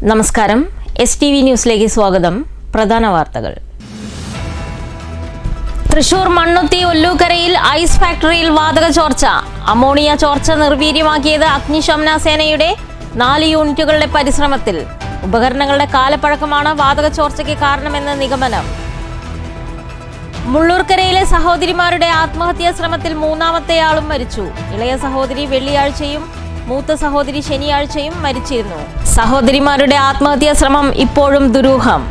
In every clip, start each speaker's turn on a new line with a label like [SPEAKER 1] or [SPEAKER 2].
[SPEAKER 1] നമസ്കാരം STV ന്യൂസിലേക്ക് സ്വാഗതം. പ്രധാന വാർത്തകൾ. തൃശൂർ മണ്ണുത്തി ഒല്ലൂക്കരയിൽ ഐസ് ഫാക്ടറിയിൽ വാതക ചോർച്ച. അമോണിയ ചോർച്ച നിർവീര്യമാക്കിയത് അഗ്നിശമന സേനയുടെ 4 യൂണിറ്റുകളുടെ പരിശ്രമത്തിൽ. ഉപകരണങ്ങളുടെ കാലപ്പഴക്കമാണ് വാതക ചോർച്ചയ്ക്ക് കാരണമെന്ന് നിഗമനം. മുള്ളൂർക്കരയിലെ സഹോദരിമാരുടെ ആത്മഹത്യാ ശ്രമത്തിൽ 3ാമത്തെയാളും മരിച്ചു. ഇളയ സഹോദരി വെള്ളിയാഴ്ചയും മൂത്ത സഹോദരി ശനിയാഴ്ചയും മരിച്ചിരുന്നു. സഹോദരിമാരുടെ ആത്മഹത്യാ ശ്രമം ഇപ്പോഴും ദുരൂഹം.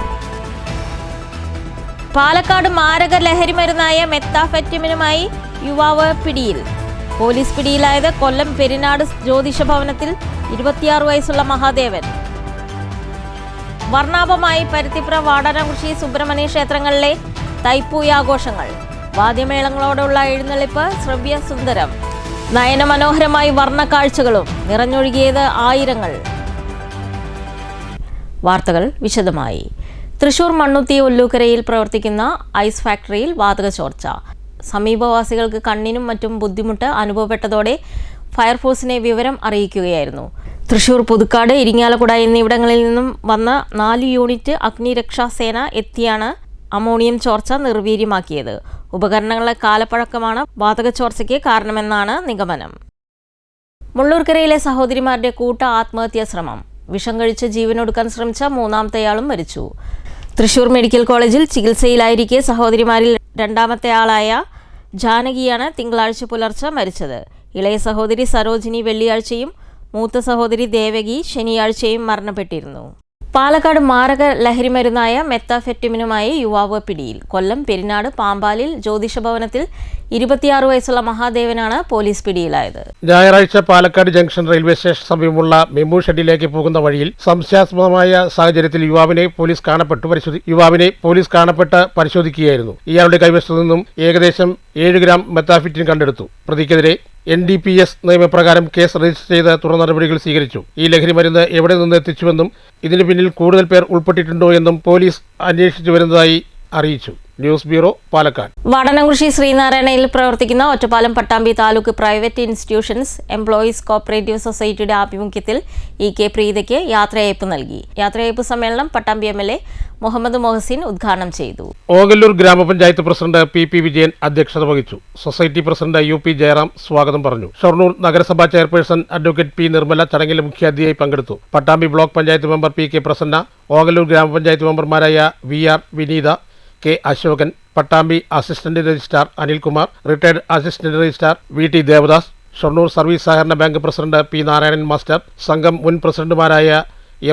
[SPEAKER 1] പാലക്കാട് മാരക ലഹരി മരുന്നായ മെത്താഫെറ്റമിനുമായി യുവാവ് പിടിയിൽ. പോലീസ് പിടിയിലായത് കൊല്ലം പെരിനാട് ജ്യോതിഷ ഭവനത്തിൽ 26 വയസ്സുള്ള മഹാദേവൻ. വർണ്ണാഭമായി പരുത്തിപ്ര വാടാനംകുറിശി സുബ്രഹ്മണ്യ ക്ഷേത്രങ്ങളിലെ തൈപ്പൂയ ആഘോഷങ്ങൾ. വാദ്യമേളങ്ങളോടുള്ള എഴുന്നള്ളിപ്പ് ശ്രവ്യ സുന്ദരം. നയനമനോഹരമായി വർണ്ണക്കാഴ്ചകളും നിറഞ്ഞൊഴുകിയത് ആയിരങ്ങൾ. വാർത്തകൾ വിശദമായി. തൃശൂർ മണ്ണുത്തി ഒല്ലൂക്കരയിൽ പ്രവർത്തിക്കുന്ന ഐസ് ഫാക്ടറിയിൽ വാതക ചോർച്ച. സമീപവാസികൾക്ക് കണ്ണിനും മറ്റും ബുദ്ധിമുട്ട് അനുഭവപ്പെട്ടതോടെ ഫയർഫോഴ്സിനെ വിവരം അറിയിക്കുകയായിരുന്നു. തൃശൂർ, പുതുക്കാട്, ഇരിങ്ങാലക്കുട എന്നിവിടങ്ങളിൽ നിന്നും വന്ന 4 യൂണിറ്റ് അഗ്നിരക്ഷാസേന എത്തിയാണ് അമോണിയം ചോർച്ച നിർവീര്യമാക്കിയത്. ഉപകരണങ്ങളുടെ കാലപ്പഴക്കമാണ് വാതക ചോർച്ചയ്ക്ക് കാരണമെന്നാണ് നിഗമനം. മുള്ളൂർക്കരയിലെ സഹോദരിമാരുടെ കൂട്ട ആത്മഹത്യാ ശ്രമം. വിഷം കഴിച്ച് ജീവനൊടുക്കാൻ ശ്രമിച്ച 3ാമത്തെയാളും മരിച്ചു. തൃശൂർ മെഡിക്കൽ കോളേജിൽ ചികിത്സയിലായിരിക്കെ സഹോദരിമാരിൽ 2ാമത്തെയാളായ ജാനകിയാണ് തിങ്കളാഴ്ച പുലർച്ചെ മരിച്ചത്. ഇളയ സഹോദരി സരോജിനി വെള്ളിയാഴ്ചയും മൂത്ത സഹോദരി ദേവകി ശനിയാഴ്ചയും മരണപ്പെട്ടിരുന്നു. പാലക്കാട് മാരക ലഹരി മരുന്നായ മെത്താഫെറ്റമിനുമായി യുവാവ് പിടിയിൽ. കൊല്ലം പെരിനാട് പാമ്പാലിൽ ജ്യോതിഷ ഭവനത്തിൽ 26 വയസ്സുള്ള മഹാദേവനാണ് പോലീസ് പിടിയിലായത്.
[SPEAKER 2] ഞായറാഴ്ച പാലക്കാട് ജംഗ്ഷൻ റെയിൽവേ സ്റ്റേഷൻ സമീപമുള്ള മെമു ഷെഡിലേക്ക് പോകുന്ന വഴിയിൽ സംശയാസ്പദമായ സാഹചര്യത്തിൽ യുവാവിനെ പോലീസ് കാണപ്പെട്ട് പരിശോധിക്കുകയായിരുന്നു. ഇയാളുടെ കൈവശത്തു നിന്നും ഏകദേശം 7 ഗ്രാം മെത്താഫെറ്റമിൻ കണ്ടെടുത്തു. പ്രതിക്കെതിരെ NDPS നിയമപ്രകാരം കേസ് രജിസ്റ്റർ ചെയ്ത് തുടർ നടപടികൾ സ്വീകരിച്ചു. ഈ ലഹരി മരുന്ന് എവിടെ നിന്ന് എത്തിച്ചുവെന്നും ഇതിനു പിന്നിൽ കൂടുതൽ പേർ ഉൾപ്പെട്ടിട്ടുണ്ടോ എന്നും പോലീസ് അന്വേഷിച്ചു വരുന്നതായി അറിയിച്ചു. News bureau, Palakkad.
[SPEAKER 1] വാടാനംകുറിശി ശ്രീനാരായണയിൽ പ്രവർത്തിക്കുന്ന Ottapalam Pattambi taluk private institutions employees cooperative സൊസൈറ്റിയുടെ ആഭിമുഖ്യത്തിൽ EK പ്രീതയ്ക്ക് യാത്രയയപ്പ് നൽകി. യാത്രയയപ്പ് സമ്മേളനം പട്ടാമ്പി MLA മുഹമ്മദ് മൊഹസിൻ ഉദ്ഘാടനം ചെയ്തു.
[SPEAKER 2] ഓങ്ങല്ലൂർ ഗ്രാമപഞ്ചായത്ത് പ്രസിഡന്റ് PP വിജയൻ അധ്യക്ഷത വഹിച്ചു. സൊസൈറ്റി പ്രസിഡന്റ് UP ജയറാം സ്വാഗതം പറഞ്ഞു. ഷൊർണൂർ നഗരസഭാ ചെയർപേഴ്സൺ അഡ്വക്കേറ്റ് P നിർമ്മല ചടങ്ങിൽ മുഖ്യാതിഥിയായി പങ്കെടുത്തു. Pattambi block panchayat member PK Prasanna, Ongallur ഗ്രാമപഞ്ചായത്ത് മെമ്പർമാരായ VR Vineetha, K Ashokan, Pattambi assistant registrar Anilkumar, retired assistant registrar VT Devadas, Shoranur service സഹകരണ bank president P Narayanan master, സംഘം മുൻ പ്രസിഡന്റുമാരായ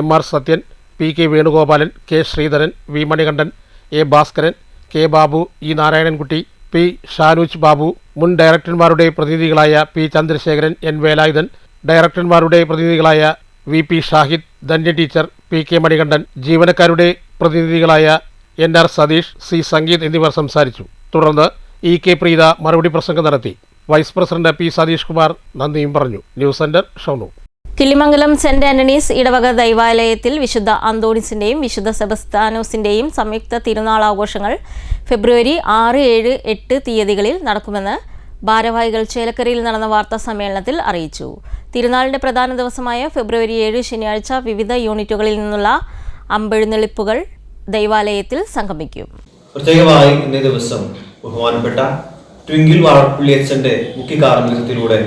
[SPEAKER 2] MR Sathyan, PK Venugopalan, K Sreedharan, V Manikandan, A Bhaskaran, K Babu, E Narayanankutty, P Shanuj Babu, മുൻ ഡയറക്ടർമാരുടെ പ്രതിനിധികളായ P ചന്ദ്രശേഖരൻ, N വേലായുധൻ, ഡയറക്ടർമാരുടെ പ്രതിനിധികളായ VP Shahid, Dhanya teacher, PK Manikandan, ജീവനക്കാരുടെ പ്രതിനിധികളായ NR സതീഷ്, C സംഗീത് എന്നിവർ സംസാരിച്ചു. തുടർന്ന് EK പ്രീത മറുപടി പ്രസംഗം നടത്തി. Vice president P Satheesh Kumar നന്ദിയും പറഞ്ഞു. News centre, Shoranur.
[SPEAKER 1] Kilimangalam Saint Antony's ഇടവക ദൈവാലയത്തിൽ വിശുദ്ധ അന്തോണീസിന്റെയും വിശുദ്ധ സെബസ്ത്യാനോസിന്റെയും സംയുക്ത തിരുനാൾ ആഘോഷങ്ങൾ ഫെബ്രുവരി 6, 7, 8 തീയതികളിൽ നടക്കുമെന്ന് ഭാരവാഹികൾ ചേലക്കരയിൽ നടന്ന വാർത്താ സമ്മേളനത്തിൽ അറിയിച്ചു. തിരുനാളിന്റെ പ്രധാന ദിവസമായ ഫെബ്രുവരി 7 ശനിയാഴ്ച വിവിധ യൂണിറ്റുകളിൽ നിന്നുള്ള അമ്പെഴുന്നള്ളിപ്പുകൾ ദൈവാലയത്തിൽ സംഗമിക്കും.
[SPEAKER 3] പ്രത്യേകമായി ഇന്നേ ദിവസം ബഹുമാനപ്പെട്ട ട്വിങ്കിൾ വാഴപ്പള്ളി അച്ഛൻ്റെ മുഖ്യ കാർമ്മികത്വത്തിലൂടെ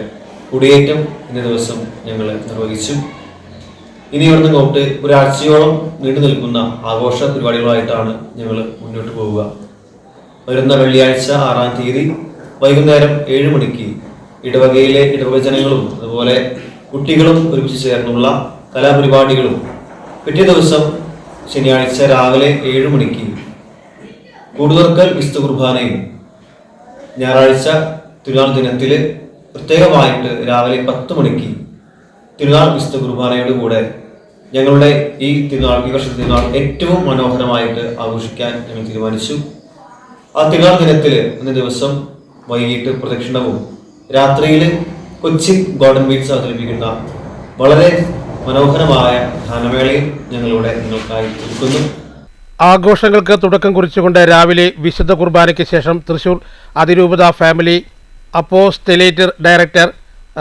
[SPEAKER 3] കുടിയേറ്റം ഇന്നേ ദിവസം ഞങ്ങൾ നിർവഹിച്ചു. ഇനി ഇവിടുന്ന് ഇങ്ങോട്ട് ഒരാഴ്ചയോളം നീണ്ടു നിൽക്കുന്ന ആഘോഷ പരിപാടികളായിട്ടാണ് ഞങ്ങൾ മുന്നോട്ട് പോവുക. വരുന്ന വെള്ളിയാഴ്ച 6-ാം തീയതി വൈകുന്നേരം 7 മണിക്ക് ഇടവകയിലെ ഇടവകജനങ്ങളും അതുപോലെ കുട്ടികളും ഒരുമിച്ച് ചേർന്നുള്ള കലാപരിപാടികളും, പിറ്റേ ദിവസം ശനിയാഴ്ച രാവിലെ 7 മണിക്ക് കൂടുതുറക്കൽ വിശുദ്ധ കുർബാനയും, ഞായറാഴ്ച തിരുനാൾ ദിനത്തിൽ പ്രത്യേകമായിട്ട് രാവിലെ 10 മണിക്ക് തിരുനാൾ വിശുദ്ധ കുർബാനയോട് കൂടെ ഞങ്ങളുടെ ഈ വർഷത്തെ തിരുനാൾ ഏറ്റവും മനോഹരമായിട്ട് ആഘോഷിക്കാൻ ഞങ്ങൾ തീരുമാനിച്ചു. ആ തിരുനാൾ ദിനത്തിൽ അന്ന് ദിവസം വൈകിട്ട് പ്രദക്ഷിണവും രാത്രിയിൽ കൊച്ചിൻ ഗോൾഡൻ ബീറ്റ്സ് അവതരിപ്പിക്കുന്ന വളരെ മനോഹരമായ ഗാനമേളയും ഞങ്ങളിവിടെ നിങ്ങൾക്കായി ഒരുക്കുന്നു.
[SPEAKER 2] ആഘോഷങ്ങൾക്ക് തുടക്കം കുറിച്ചുകൊണ്ട് രാവിലെ വിശുദ്ധ കുർബാനയ്ക്ക് ശേഷം തൃശൂർ അതിരൂപത ഫാമിലി അപ്പോസ്റ്റലേറ്റ് ഡയറക്ടർ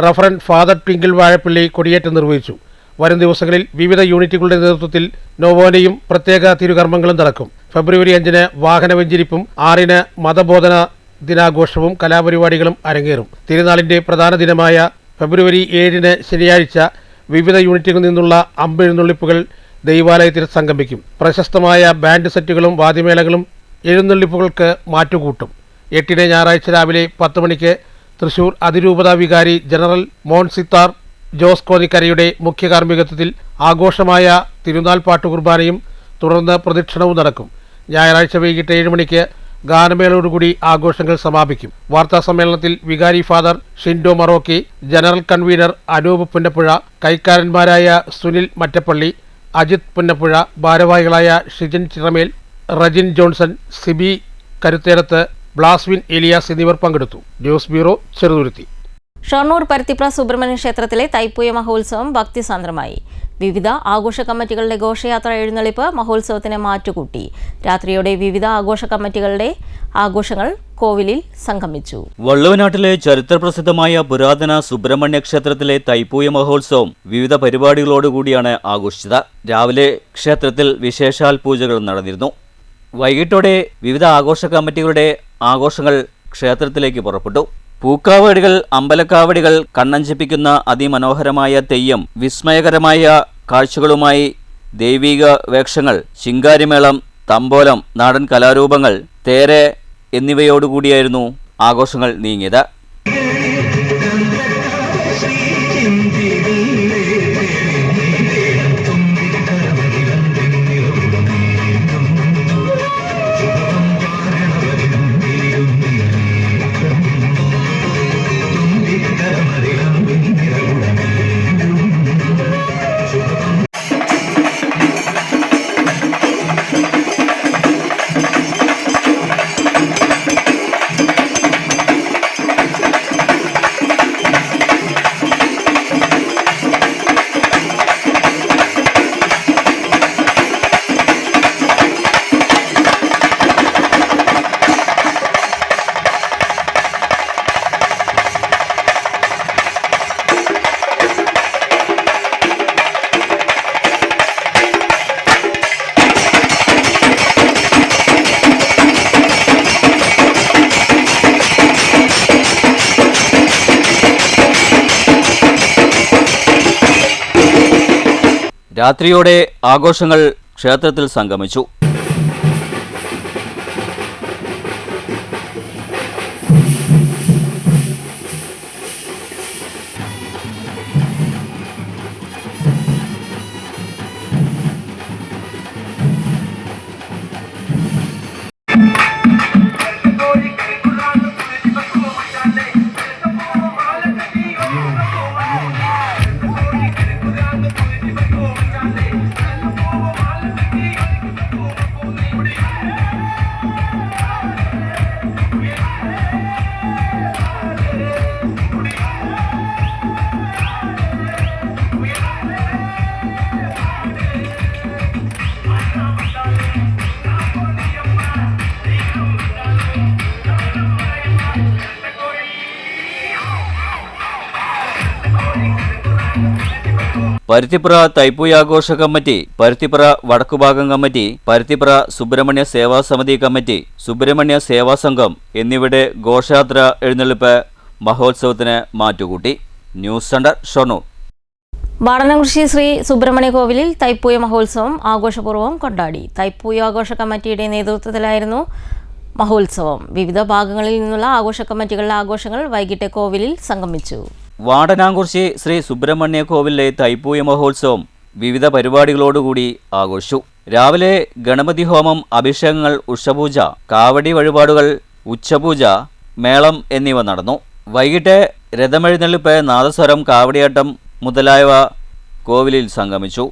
[SPEAKER 2] റഫറന്റ് ഫാദർ ട്വിങ്കിൾ വാഴപ്പള്ളി കൊടിയേറ്റ് നിർവഹിച്ചു. വരും ദിവസങ്ങളിൽ വിവിധ യൂണിറ്റുകളുടെ നേതൃത്വത്തിൽ നൊവേനയും പ്രത്യേക തിരുകർമ്മങ്ങളും നടക്കും. ഫെബ്രുവരി 5-ന് വാഹന വെഞ്ചരിപ്പും 6-ന് മതബോധന ദിനാഘോഷവും കലാപരിപാടികളും അരങ്ങേറും. തിരുനാളിന്റെ പ്രധാന ദിനമായ ഫെബ്രുവരി 7-ന് ശനിയാഴ്ച വിവിധ യൂണിറ്റുകളിൽ നിന്നുള്ള അമ്പെഴുന്നള്ളിപ്പുകൾ ദൈവാലയത്തിൽ സംഗമിക്കും. പ്രശസ്തമായ ബാൻഡ് സെറ്റുകളും വാദ്യമേളങ്ങളും എഴുന്നള്ളിപ്പുകൾക്ക് മാറ്റുകൂട്ടും. 8-ന് ഞായറാഴ്ച രാവിലെ 10 മണിക്ക് തൃശൂർ അതിരൂപതാ വികാരി ജനറൽ മോൺസിത്താർ ജോസ് കോന്നിക്കരയുടെ മുഖ്യ കാർമ്മികത്വത്തിൽ ആഘോഷമായ തിരുനാൾ പാട്ടുകുർബാനയും തുടർന്ന് പ്രദക്ഷിണവും നടക്കും. ഞായറാഴ്ച വൈകിട്ട് 7 മണിക്ക് ഗാനമേളയോടുകൂടി ആഘോഷങ്ങൾ സമാപിക്കും. വാർത്താ സമ്മേളനത്തിൽ വികാരി father Shindo Marokki, general convener Anoop Punnappuzha, കൈക്കാരന്മാരായ സുനിൽ മറ്റപ്പള്ളി, അജിത് പുന്നപ്പുഴ, ഭാരവാഹികളായ Shijan Chiramel, Rejin Johnson, Sibi Karuthedath, Blaswin Elias എന്നിവർ പങ്കെടുത്തു. News bureau, Cheruthuruthy.
[SPEAKER 1] ഷൊർണൂർ പരുത്തിപ്ര സുബ്രഹ്മണ്യ ക്ഷേത്രത്തിലെ തൈപ്പൂയ മഹോത്സവം ഭക്തിസാന്ദ്രമായി. വിവിധ ആഘോഷ കമ്മിറ്റികളുടെ ഘോഷയാത്ര എഴുന്നള്ളിപ്പ് മഹോത്സവത്തിന് മാറ്റുകൂട്ടി. രാത്രിയോടെ വിവിധ ആഘോഷ കമ്മിറ്റികളുടെ ആഘോഷങ്ങൾ കോവിലിൽ സംഗമിച്ചു.
[SPEAKER 4] വള്ളുവനാട്ടിലെ ചരിത്രപ്രസിദ്ധമായ പുരാതന സുബ്രഹ്മണ്യ ക്ഷേത്രത്തിലെ തൈപ്പൂയ മഹോത്സവം വിവിധ പരിപാടികളോടുകൂടിയാണ് ആഘോഷിച്ചത്. രാവിലെ ക്ഷേത്രത്തിൽ വിശേഷാൽ പൂജകൾ നടന്നിരുന്നു. വൈകിട്ടോടെ വിവിധ ആഘോഷ കമ്മിറ്റികളുടെ ആഘോഷങ്ങൾ ക്ഷേത്രത്തിലേക്ക് പുറപ്പെട്ടു. പൂക്കാവടികൾ, അമ്പലക്കാവടികൾ, കണ്ണഞ്ചിപ്പിക്കുന്ന അതിമനോഹരമായ തെയ്യം, വിസ്മയകരമായ കാഴ്ചകളുമായി ദൈവിക വേഷങ്ങൾ, ശിങ്കാരിമേളം, തമ്പോലം, നാടൻ കലാരൂപങ്ങൾ, തേര് എന്നിവയോടുകൂടിയായിരുന്നു ആഘോഷങ്ങൾ നീങ്ങിയത്. രാത്രിയോടെ ആഘോഷങ്ങൾ ക്ഷേത്രത്തിൽ സംഗമിച്ചു. പരുത്തിപ്ര തൈപ്പൂയാഘോഷ കമ്മിറ്റി, പരുത്തിപ്ര വടക്കുഭാഗം കമ്മിറ്റി, പരുത്തിപ്ര സുബ്രഹ്മണ്യ സേവാ സമിതി കമ്മിറ്റി, സുബ്രഹ്മണ്യ സേവാ സംഘം എന്നിവയുടെ ഘോഷയാത്ര എഴുന്നള്ളിപ്പ് മഹോത്സവത്തിന് മാറ്റുകൂട്ടി. News centre, Shoranur.
[SPEAKER 1] വാടനംകുറിശി ശ്രീ സുബ്രഹ്മണ്യ കോവിലിൽ തൈപ്പൂയ മഹോത്സവം ആഘോഷപൂർവ്വം കൊണ്ടാടി. തൈപ്പൂയാഘോഷ കമ്മിറ്റിയുടെ നേതൃത്വത്തിലായിരുന്നു മഹോത്സവം. വിവിധ ഭാഗങ്ങളിൽ നിന്നുള്ള ആഘോഷ കമ്മിറ്റികളുടെ ആഘോഷങ്ങൾ വൈകിട്ട് കോവിലിൽ സംഗമിച്ചു.
[SPEAKER 4] വാടനാംകുറിശി ശ്രീ സുബ്രഹ്മണ്യ കോവിലിലെ തൈപ്പൂയ മഹോത്സവം വിവിധ പരിപാടികളോടുകൂടി ആഘോഷിച്ചു. രാവിലെ ഗണപതി ഹോമം, അഭിഷേകങ്ങൾ, ഉഷപൂജ, കാവടി വഴിപാടുകൾ, ഉച്ചപൂജ, മേളം എന്നിവ നടന്നു. വൈകിട്ട് രഥമെഴുന്നള്ളിപ്പ്, നാദസ്വരം, കാവടിയാട്ടം മുതലായവ കോവിലിൽ സംഗമിച്ചു.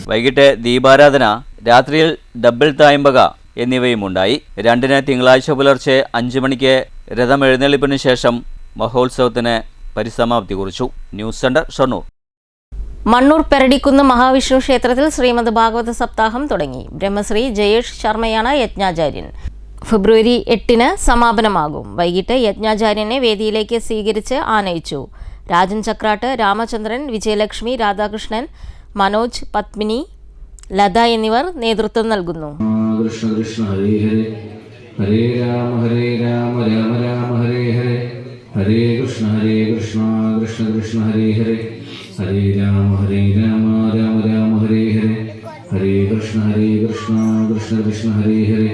[SPEAKER 4] വൈകിട്ട് ദീപാരാധന, രാത്രിയിൽ ഡബിൾ തായമ്പക എന്നിവയുമുണ്ടായി. 2-ന് തിങ്കളാഴ്ച പുലർച്ചെ 5 മണിക്ക് രഥമെഴുന്നള്ളിപ്പിന് ശേഷം മഹോത്സവത്തിന് പരിസമാപ്തി കുറിച്ചു. News centre, Shoranur.
[SPEAKER 1] മണ്ണൂർ പെരടിക്കുന്ന് മഹാവിഷ്ണു ക്ഷേത്രത്തിൽ ശ്രീമദ് ഭാഗവത സപ്താഹം തുടങ്ങി. ബ്രഹ്മശ്രീ ജയേഷ് ശർമ്മയാണ് യജ്ഞാചാര്യൻ. ഫെബ്രുവരി 8-ന് സമാപനമാകും. വൈകിട്ട് യജ്ഞാചാര്യനെ വേദിയിലേക്ക് സ്വീകരിച്ച് ആനയിച്ചു. രാജൻ ചക്രാട്ട്, രാമചന്ദ്രൻ, വിജയലക്ഷ്മി, രാധാകൃഷ്ണൻ, മനോജ്, പത്മിനി, ലത എന്നിവർ നേതൃത്വം നൽകുന്നു.
[SPEAKER 5] കൃഷ്ണ കൃഷ്ണ ഹരേ ഹരേ ഹരേ രാമ രാമ രാമ ഹരേ ഹരേ ഹരേ കൃഷ്ണ കൃഷ്ണ കൃഷ്ണ ഹരേ ഹരേ ഹരേ രാമ രാമ രാമ ഹരേ ഹരേ ഹരേ കൃഷ്ണ കൃഷ്ണ കൃഷ്ണ ഹരേ ഹരേ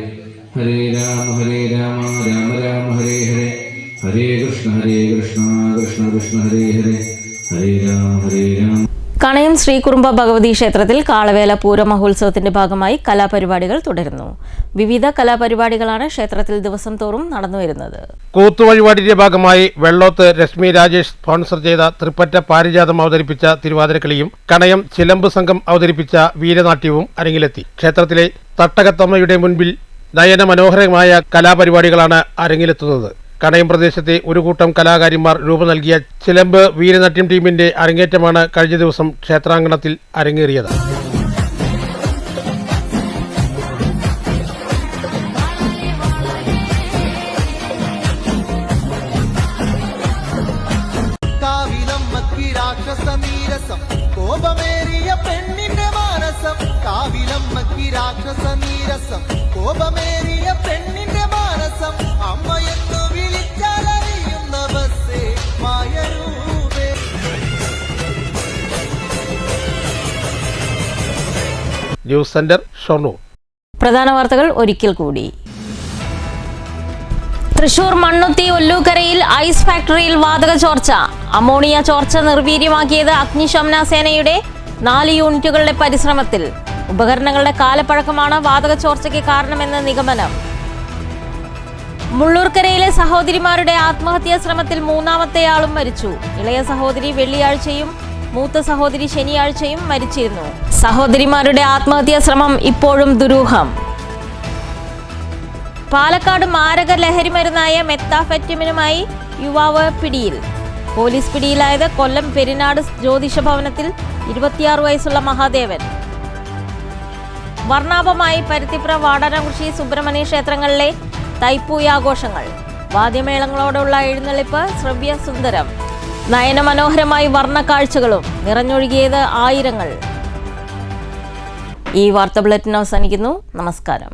[SPEAKER 5] ഹരേ രാമ രാമ രാമ ഹരേ ഹരേ ഹരേ കൃഷ്ണ കൃഷ്ണ കൃഷ്ണ ഹരേ ഹരേ ഹരേ രാമ
[SPEAKER 1] കണയം ശ്രീകുറുമ്പ ഭഗവതി ക്ഷേത്രത്തിൽ കാളവേല പൂര മഹോത്സവത്തിന്റെ ഭാഗമായി കലാപരിപാടികൾ തുടരുന്നു. വിവിധ കലാപരിപാടികളാണ് ക്ഷേത്രത്തിൽ ദിവസം തോറും നടന്നുവരുന്നത്.
[SPEAKER 2] കൂത്തുവഴിപാടിന്റെ ഭാഗമായി വെള്ളോത്ത് രശ്മി രാജേഷ് സ്പോൺസർ ചെയ്ത തൃപ്പറ്റ പാരിജാതം അവതരിപ്പിച്ച തിരുവാതിരക്കളിയും കണയം ചിലമ്പ് സംഘം അവതരിപ്പിച്ച വീരനാട്യവും അരങ്ങിലെത്തി. ക്ഷേത്രത്തിലെ തട്ടകത്തമ്മയുടെ മുൻപിൽ നയന മനോഹരമായ കലാപരിപാടികളാണ് അരങ്ങിലെത്തുന്നത്. കണയം പ്രദേശത്തെ ഒരു കൂട്ടം കലാകാരിമാർ രൂപം നൽകിയ ചിലമ്പ് വീരനാട്യം ടീമിന്റെ അരങ്ങേറ്റമാണ് കഴിഞ്ഞ ദിവസം ക്ഷേത്രാങ്കണത്തിൽ അരങ്ങേറിയത്. News centre, Shoranur.
[SPEAKER 1] പ്രധാന വാർത്തകൾ ഒരിക്കൽ കൂടി. തൃശൂർ മണ്ണുത്തി ഒല്ലൂക്കരയിൽ ഐസ് ഫാക്ടറിയിൽ വാതക ചോർച്ച. അമോണിയ ചോർച്ച നിർവീര്യമാക്കിയത് അഗ്നിശമന സേനയുടെ 4 യൂണിറ്റുകളുടെ പരിശ്രമത്തിൽ. ഉപകരണങ്ങളുടെ കാലപ്പഴക്കമാണ് വാതക ചോർച്ചയ്ക്ക് കാരണമെന്ന് നിഗമനം. മുള്ളൂർക്കരയിലെ സഹോദരിമാരുടെ ആത്മഹത്യാ ശ്രമത്തിൽ 3ാമത്തെയാളും മരിച്ചു. ഇളയ സഹോദരി വെള്ളിയാഴ്ചയും മൂത്ത സഹോദരി ശനിയാഴ്ചയും മരിച്ചിരുന്നു. സഹോദരിമാരുടെ ആത്മഹത്യാ ശ്രമം ഇപ്പോഴും ദുരൂഹം. പാലക്കാട് മാരക ലഹരി മരുന്നായ മെത്താഫെറ്റമിനുമായി യുവാവ് പിടിയിൽ. പോലീസ് പിടിയിലായത് കൊല്ലം പെരിനാട് ജ്യോതിഷ ഭവനത്തിൽ 26 വയസ്സുള്ള മഹാദേവൻ. വർണ്ണാഭമായി പരുത്തിപ്ര വാടാനംകുറിശി സുബ്രഹ്മണ്യ ക്ഷേത്രങ്ങളിലെ തൈപ്പൂയ ആഘോഷങ്ങൾ. വാദ്യമേളങ്ങളോടുള്ള എഴുന്നള്ളിപ്പ് ശ്രവ്യ സുന്ദരം. നയനമനോഹരമായി വർണ്ണക്കാഴ്ചകളും നിറഞ്ഞൊഴുകിയത് ആയിരങ്ങൾ. ഈ വാർത്താ ബുള്ളറ്റിൻ അവസാനിക്കുന്നു. നമസ്കാരം.